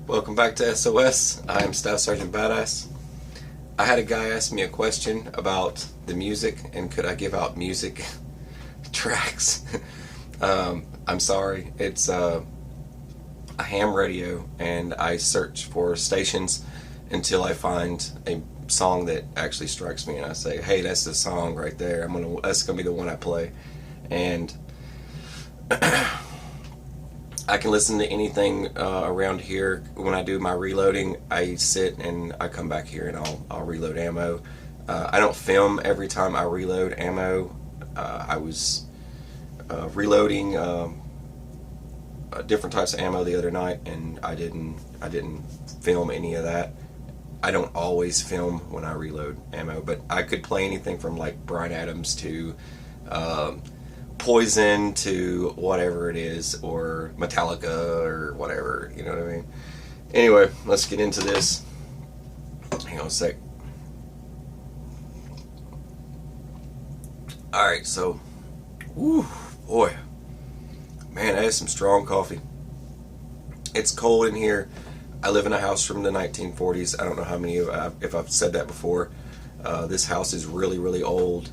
Welcome back to SOS. I am Staff Sergeant Badass. I had a guy ask me a question about the music and could I give out music tracks. I'm sorry, it's a ham radio and I search for stations until I find a song that actually strikes me and I say, hey, that's the song right there. That's gonna be the one I play. And I can listen to anything around here. When I do my reloading, I sit and I come back here and I'll reload ammo. I don't film every time I reload ammo. I was reloading different types of ammo the other night, and I didn't film any of that. I don't always film when I reload ammo, but I could play anything from like Bryan Adams to Poison to whatever it is, or Metallica or whatever, you know what I mean? Anyway, let's get into this. Hang on a sec. Alright, so, whew, boy, man, that is some strong coffee. It's cold in here. I live in a house from the 1940s. I don't know how many of if I've said that before. This house is really, really old.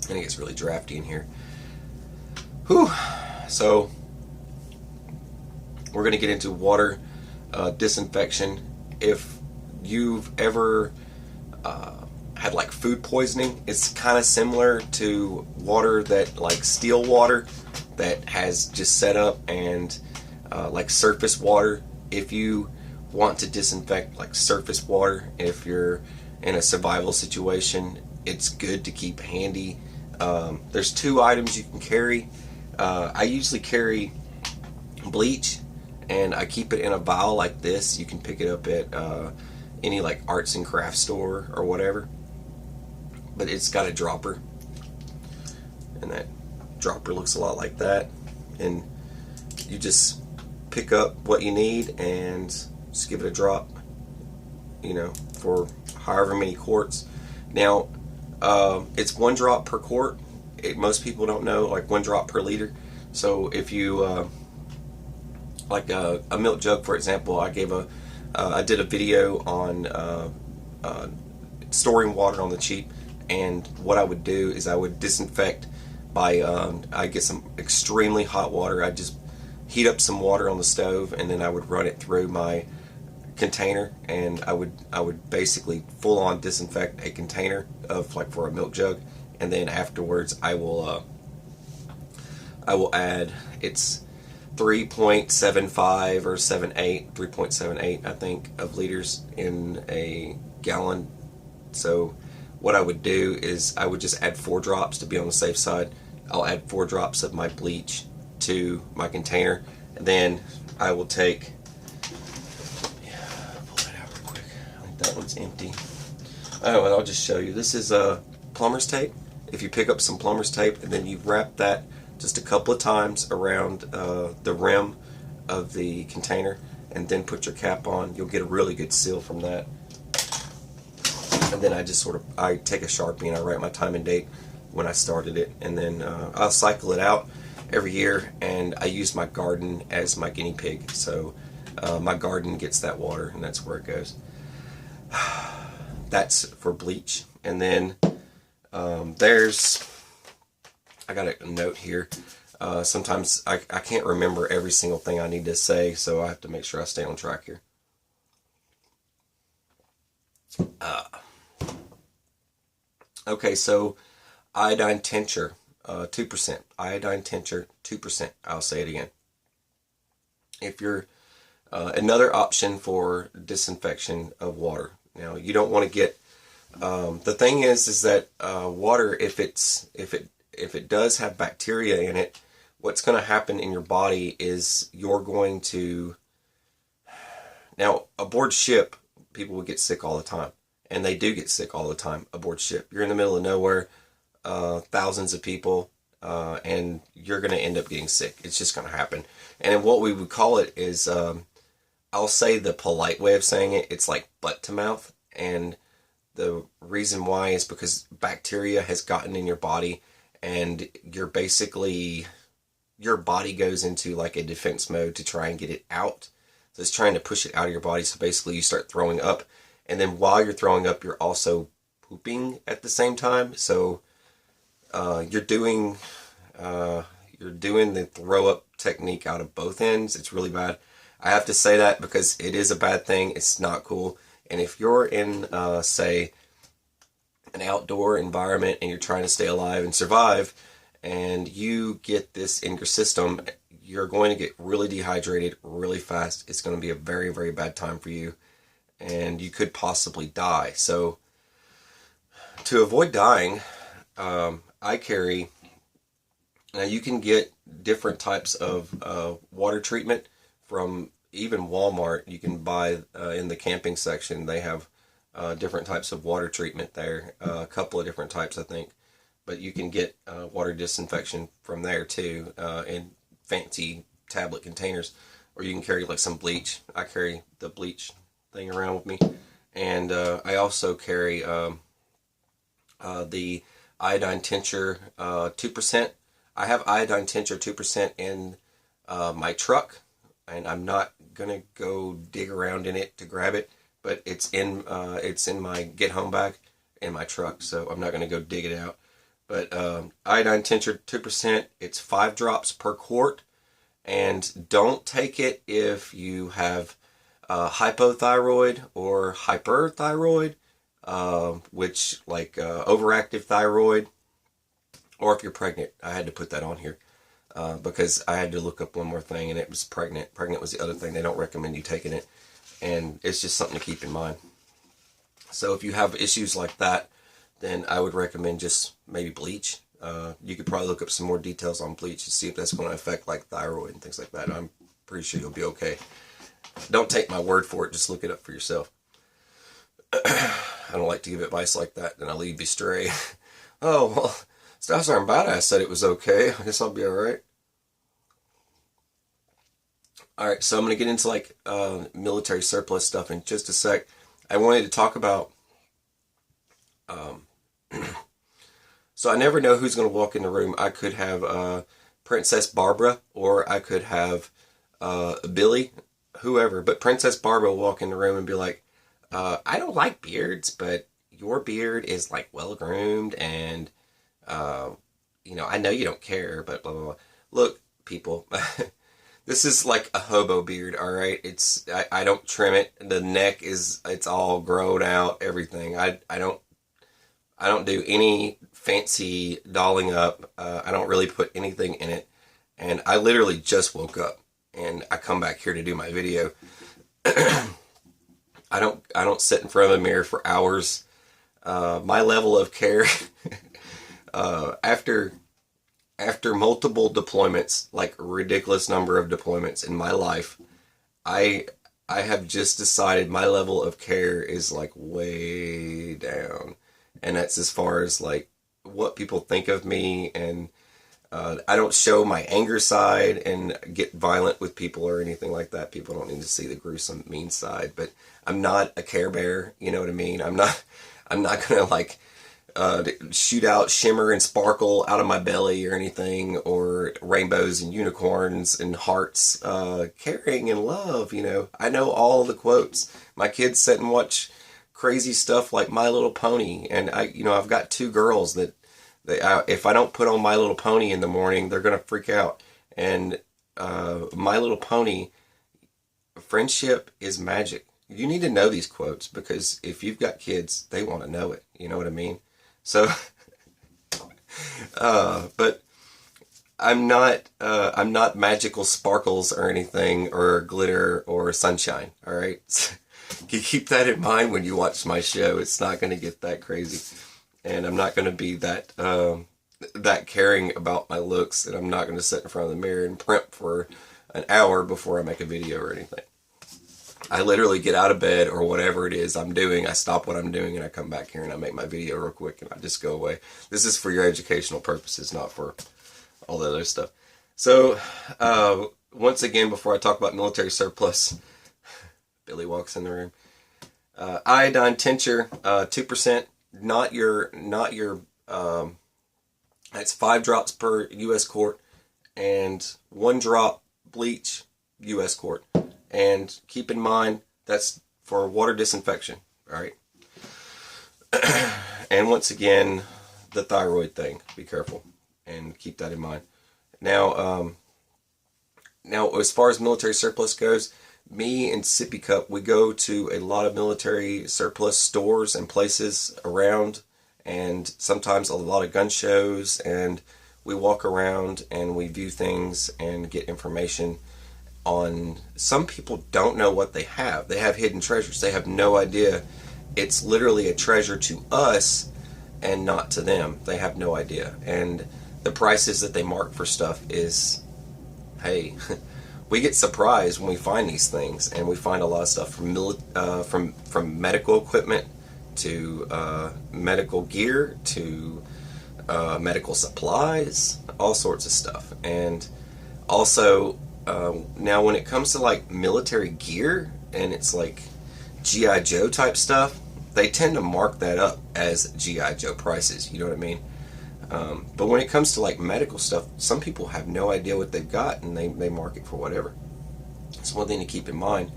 And it gets really drafty in here. Whew. So we're going to get into water disinfection. If you've ever had like food poisoning, it's kind of similar to water that, like still water that has just set up, and like surface water. If you want to disinfect like surface water, if you're in a survival situation, it's good to keep handy. There's two items you can carry. I usually carry bleach, and I keep it in a vial like this. You can pick it up at any like arts and crafts store or whatever. But it's got a dropper, and that dropper looks a lot like that. And you just pick up what you need and just give it a drop, you know, for however many quarts. Now, it's 1 drop per quart. Most people don't know, like 1 drop per liter. So if you like a milk jug, for example, I did a video on storing water on the cheap, and what I would do is I would disinfect by I get some extremely hot water. I just heat up some water on the stove, and then I would run it through my container, and I would basically full on disinfect a container of, like, for a milk jug, and then afterwards I will add, it's 3.75 or 3.78 I think of liters in a gallon. So what I would do is I would just add 4 drops to be on the safe side. I'll add 4 drops of my bleach to my container, and then I will take, that one's empty. Oh, and I'll just show you. This is plumber's tape. If you pick up some plumber's tape and then you wrap that just a couple of times around the rim of the container and then put your cap on, you'll get a really good seal from that. And then I just I take a Sharpie and I write my time and date when I started it, and then I'll cycle it out every year, and I use my garden as my guinea pig. So my garden gets that water, and that's where it goes. That's for bleach. And then I got a note here. Sometimes I can't remember every single thing I need to say, so I have to make sure I stay on track here. Okay, so iodine tincture, 2%. Iodine tincture, 2%. I'll say it again. If you're another option for disinfection of water. Now, you don't want to get the thing is that water, if it does have bacteria in it, what's going to happen in your body is you're going to, now aboard ship, people will get sick all the time, and they do get sick all the time aboard ship. You're in the middle of nowhere, thousands of people, and you're going to end up getting sick. It's just going to happen. And what we would call it is, I'll say the polite way of saying it, it's like butt to mouth. And the reason why is because bacteria has gotten in your body, and you're basically your body goes into like a defense mode to try and get it out. So it's trying to push it out of your body. So basically you start throwing up, and then while you're throwing up, you're also pooping at the same time. So you're doing the throw up technique out of both ends. It's really bad. I have to say that because it is a bad thing. It's not cool. And if you're in, say, an outdoor environment and you're trying to stay alive and survive, and you get this in your system, you're going to get really dehydrated really fast. It's going to be a very, very bad time for you, and you could possibly die. So to avoid dying, I carry, now you can get different types of water treatment from even Walmart. You can buy in the camping section. They have different types of water treatment there, a couple of different types, I think. But you can get water disinfection from there too, in fancy tablet containers. Or you can carry like some bleach. I carry the bleach thing around with me. And I also carry the iodine tincture 2%. I have iodine tincture 2% in my truck, and I'm not gonna go dig around in it to grab it, but it's in my get home bag in my truck, so I'm not gonna go dig it out. But iodine tincture 2%, it's 5 drops per quart, and don't take it if you have hypothyroid or hyperthyroid, which like overactive thyroid, or if you're pregnant. I had to put that on here because I had to look up one more thing, and it was pregnant. Pregnant was the other thing. They don't recommend you taking it, and it's just something to keep in mind. So if you have issues like that, then I would recommend just maybe bleach. You could probably look up some more details on bleach to see if that's going to affect like thyroid and things like that. I'm pretty sure you'll be okay. Don't take my word for it. Just look it up for yourself. I don't like to give advice like that, then I lead you astray. Oh, well, Star Sergeant Badass said it was okay. I guess I'll be alright. Alright, so I'm going to get into like military surplus stuff in just a sec. I wanted to talk about so I never know who's going to walk in the room. I could have Princess Barbara, or I could have Billy, whoever. But Princess Barbara will walk in the room and be like, I don't like beards, but your beard is like well groomed, and I know you don't care, but blah blah blah. Look, people, this is like a hobo beard, all right? I don't trim it. The neck it's all grown out, everything. I don't do any fancy dolling up. I don't really put anything in it, and I literally just woke up, and I come back here to do my video. I don't sit in front of a mirror for hours. My level of care after multiple deployments, like a ridiculous number of deployments in my life, I have just decided my level of care is like way down, and that's as far as like what people think of me. And I don't show my anger side and get violent with people or anything like that. People don't need to see the gruesome, mean side. But I'm not a Care Bear, you know what I mean? I'm not gonna like shoot out shimmer and sparkle out of my belly or anything, or rainbows and unicorns and hearts, caring and love. I know all the quotes. My kids sit and watch crazy stuff like My Little Pony, and I've got 2 girls that if I don't put on My Little Pony in the morning, they're gonna freak out. And My Little Pony, friendship is magic. You need to know these quotes, because if you've got kids, they want to know it. You know what I mean? So, but I'm not magical sparkles or anything, or glitter or sunshine. All right, you keep that in mind when you watch my show. It's not going to get that crazy, and I'm not going to be that caring about my looks, and I'm not going to sit in front of the mirror and primp for an hour before I make a video or anything. I literally get out of bed or whatever it is I'm doing, I stop what I'm doing and I come back here and I make my video real quick and I just go away. This is for your educational purposes, not for all the other stuff. So, once again, before I talk about military surplus, Billy walks in the room. Iodine tincture, 2%, not your, that's 5 drops per U.S. quart, and 1 drop bleach, U.S. court. And keep in mind, that's for water disinfection, all right? And once again, the thyroid thing, be careful and keep that in mind. Now, as far as military surplus goes, me and Sippy Cup, we go to a lot of military surplus stores and places around, and sometimes a lot of gun shows, and we walk around and we view things and get information on. Some people don't know what they have. They have hidden treasures. They have no idea. It's literally a treasure to us and not to them. They have no idea. And the prices that they mark for stuff is, hey, we get surprised when we find these things, and we find a lot of stuff from medical equipment to medical gear to medical supplies, all sorts of stuff. And also, now when it comes to like military gear and it's like G.I. Joe type stuff, they tend to mark that up as G.I. Joe prices, you know what I mean? But when it comes to like medical stuff, some people have no idea what they've got, and they mark it for whatever. It's one thing to keep in mind.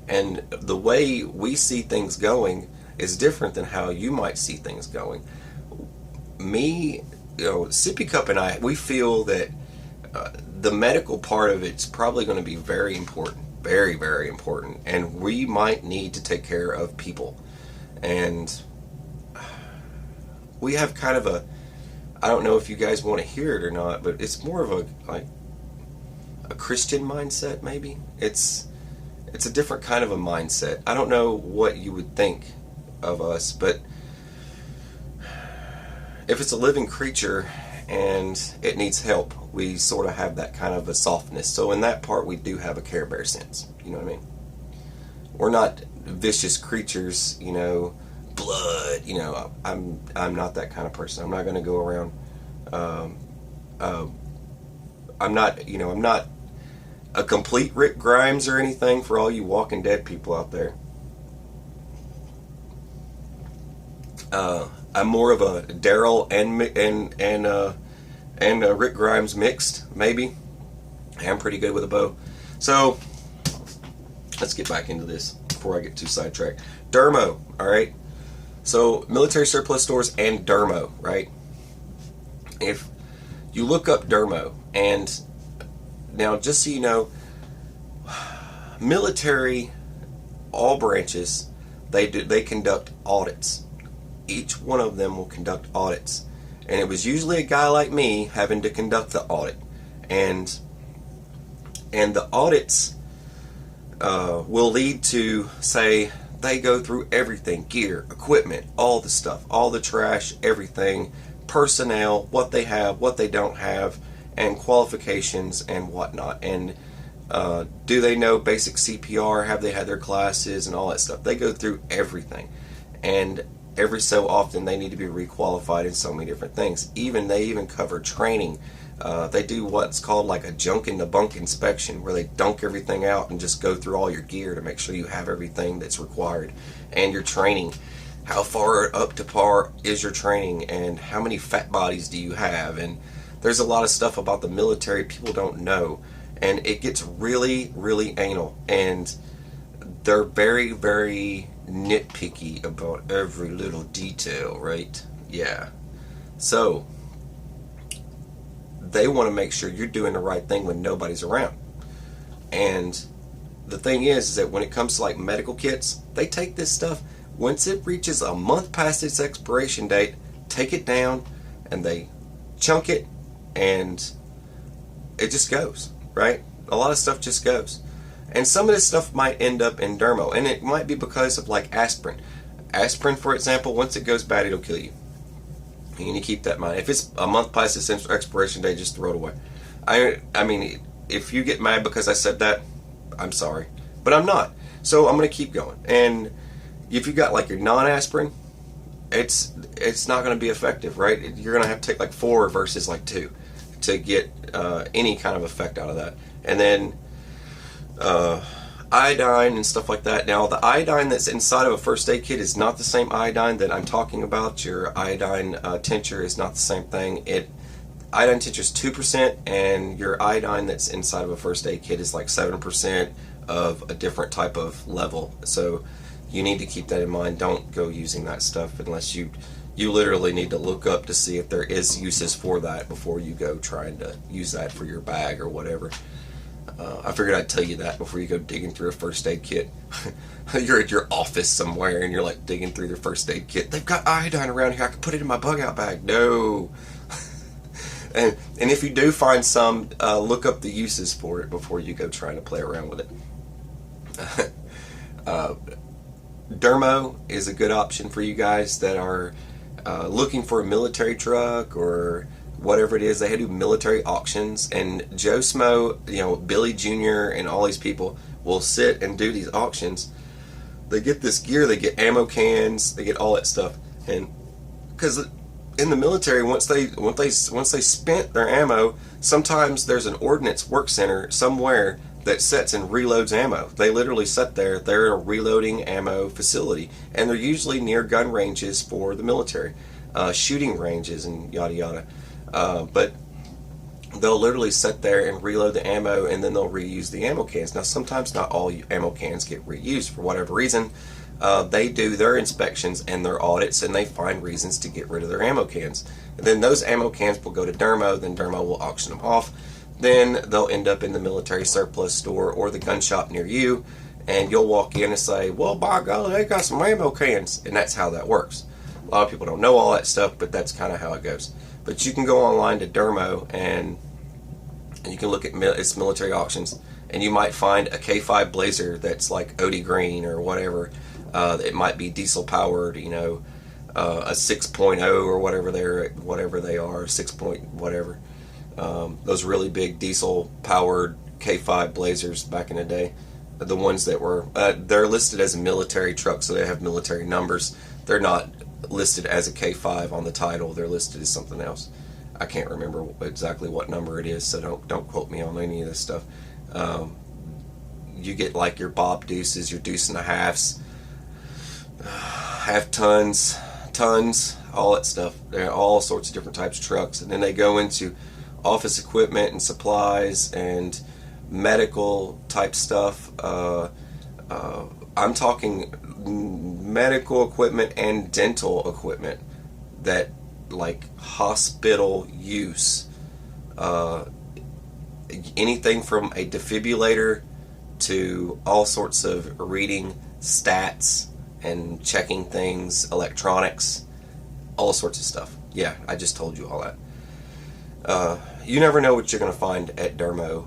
And the way we see things going is different than how you might see things going. Me, Sippy Cup and I, we feel that the medical part of it's probably going to be very important. Very, very important. And we might need to take care of people. And we have kind of I don't know if you guys want to hear it or not, but it's more of a Christian mindset, maybe. It's a different kind of a mindset. I don't know what you would think of us, but if it's a living creature and it needs help, we sort of have that kind of a softness. So in that part, we do have a Care Bear sense. You know what I mean? We're not vicious creatures, blood. I'm not that kind of person. I'm not going to go around. I'm not a complete Rick Grimes or anything for all you Walking Dead people out there. I'm more of a Daryl and Rick Grimes mixed, maybe. I'm pretty good with a bow. So let's get back into this before I get too sidetracked. Dermo, all right. So military surplus stores and Dermo, right? If you look up Dermo, and now just so you know, military, all branches, they conduct audits. Each one of them will conduct audits, and it was usually a guy like me having to conduct the audit, and the audits will lead to, say, they go through everything: gear, equipment, all the stuff, all the trash, everything, personnel, what they have, what they don't have, and qualifications and whatnot. And do they know basic CPR? Have they had their classes and all that stuff? They go through everything, and every so often they need to be requalified in so many different things. They even cover training. They do what's called like a junk in the bunk inspection, where they dunk everything out and just go through all your gear to make sure you have everything that's required. And your training, how far up to par is your training, and how many fat bodies do you have? And there's a lot of stuff about the military people don't know, and it gets really, really anal, and they're very, very nitpicky about every little detail, right? Yeah. So they want to make sure you're doing the right thing when nobody's around. And the thing is that when it comes to like medical kits, they take this stuff, once it reaches a month past its expiration date, take it down and they chunk it, and it just goes, right? A lot of stuff just goes. And some of this stuff might end up in Dermo, and it might be because of like aspirin. Aspirin, for example, once it goes bad, it'll kill you. You need to keep that in mind. If it's a month past its expiration date, just throw it away. I mean, if you get mad because I said that, I'm sorry. But I'm not. So I'm going to keep going. And if you got like your non-aspirin, it's not going to be effective, right? You're going to have to take like 4 versus like 2 to get any kind of effect out of that. And then iodine and stuff like that. Now, the iodine that's inside of a first aid kit is not the same iodine that I'm talking about. Your iodine tincture is not the same thing. iodine tincture is 2%, and your iodine that's inside of a first aid kit is like 7% of a different type of level. So you need to keep that in mind. Don't go using that stuff unless you literally need to look up to see if there is uses for that before you go trying to use that for your bag or whatever. I figured I'd tell you that before you go digging through a first aid kit. You're at your office somewhere and you're like digging through your first aid kit. They've got iodine around here. I can put it in my bug out bag. No. And if you do find some, look up the uses for it before you go trying to play around with it. Dermo is a good option for you guys that are looking for a military truck or whatever it is. They do military auctions, and Joe Smo, Billy Jr. and all these people will sit and do these auctions. They get this gear, they get ammo cans, they get all that stuff, and because in the military, once they spent their ammo, sometimes there's an ordnance work center somewhere that sets and reloads ammo. They literally sit there. They're a reloading ammo facility, and they're usually near gun ranges for the military, shooting ranges and yada yada. But they'll literally sit there and reload the ammo, and then they'll reuse the ammo cans. Now, sometimes not all ammo cans get reused for whatever reason. They do their inspections and their audits, and they find reasons to get rid of their ammo cans. And then those ammo cans will go to Dermo, then Dermo will auction them off. Then they'll end up in the military surplus store or the gun shop near you, and you'll walk in and say, well, by golly, they got some ammo cans. And that's how that works. A lot of people don't know all that stuff, but that's kind of how it goes. But you can go online to Dermo, and you can look at its military auctions, and you might find a K5 Blazer that's like OD green or whatever. It might be diesel powered, a 6.0 or whatever they are, 6 point whatever. Those really big diesel powered K5 Blazers back in the day, the ones that were they're listed as a military truck, so they have military numbers. They're not listed as a K5 on the title. They're listed as something else. I can't remember exactly what number it is, so don't quote me on any of this stuff. You get like your Bob Deuces, your Deuce and a Halves, half tons, all that stuff. There are all sorts of different types of trucks, and then they go into office equipment and supplies and medical type stuff. I'm talking medical equipment and dental equipment that like hospital use. Anything from a defibrillator to all sorts of reading stats and checking things, electronics, all sorts of stuff. Yeah, I just told you all that. You never know what you're going to find at Dermo,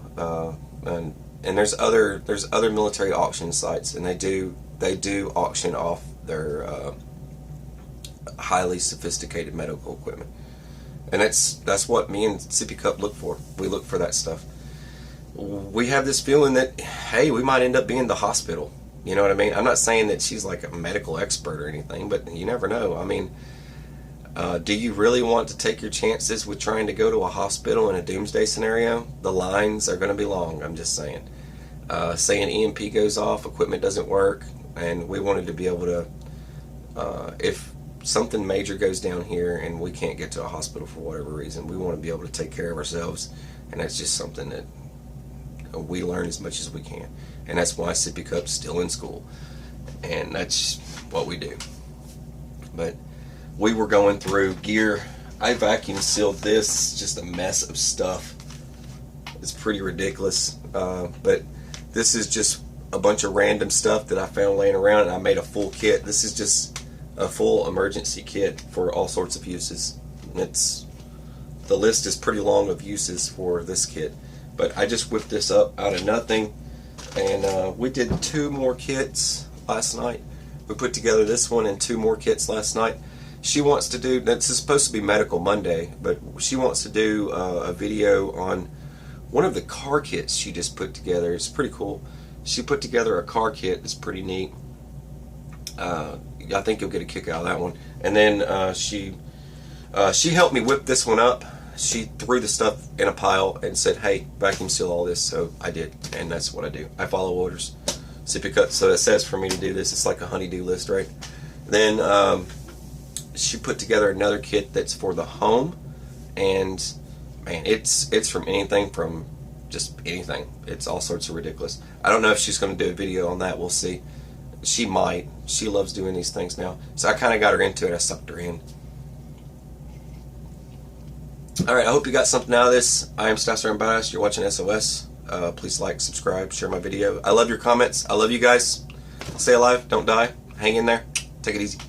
and there's other military auction sites, and they do auction off their highly sophisticated medical equipment, and that's what me and Sippy Cup look for. We look for that stuff. We have this feeling that, hey, we might end up being the hospital. You know what I mean? I'm not saying that she's like a medical expert or anything, but you never know. I mean, do you really want to take your chances with trying to go to a hospital in a doomsday scenario? The lines are going to be long, I'm just saying. Say an EMP goes off, equipment doesn't work, and we wanted to be able to, if something major goes down here and we can't get to a hospital for whatever reason, we want to be able to take care of ourselves, and that's just something that we learn as much as we can. And that's why Sippy Cup's still in school, and that's what we do. But we were going through gear. I vacuum sealed this. It's just a mess of stuff. It's pretty ridiculous, but this is just a bunch of random stuff that I found laying around, and I made a full kit. This is just a full emergency kit for all sorts of uses. The list is pretty long of uses for this kit, but I just whipped this up out of nothing, and we did 2 more kits last night. We put together this one and 2 more kits last night. She wants to do, this is supposed to be Medical Monday, but she wants to do a video on one of the car kits she just put together. It's pretty cool. She put together a car kit that's pretty neat. I think you'll get a kick out of that one. And then she helped me whip this one up. She threw the stuff in a pile and said, hey, vacuum seal all this. So I did, and that's what I do. I follow orders. Sippy Cup, so it says for me to do this. It's like a honey-do list, right? Then she put together another kit that's for the home, and man, it's from anything from just anything. It's all sorts of ridiculous. I don't know if she's going to do a video on that. We'll see. She might. She loves doing these things now. So I kind of got her into it. I sucked her in. Alright, I hope you got something out of this. I am Stasser Unbiased. You're watching SOS. Please like, subscribe, share my video. I love your comments. I love you guys. Stay alive. Don't die. Hang in there. Take it easy.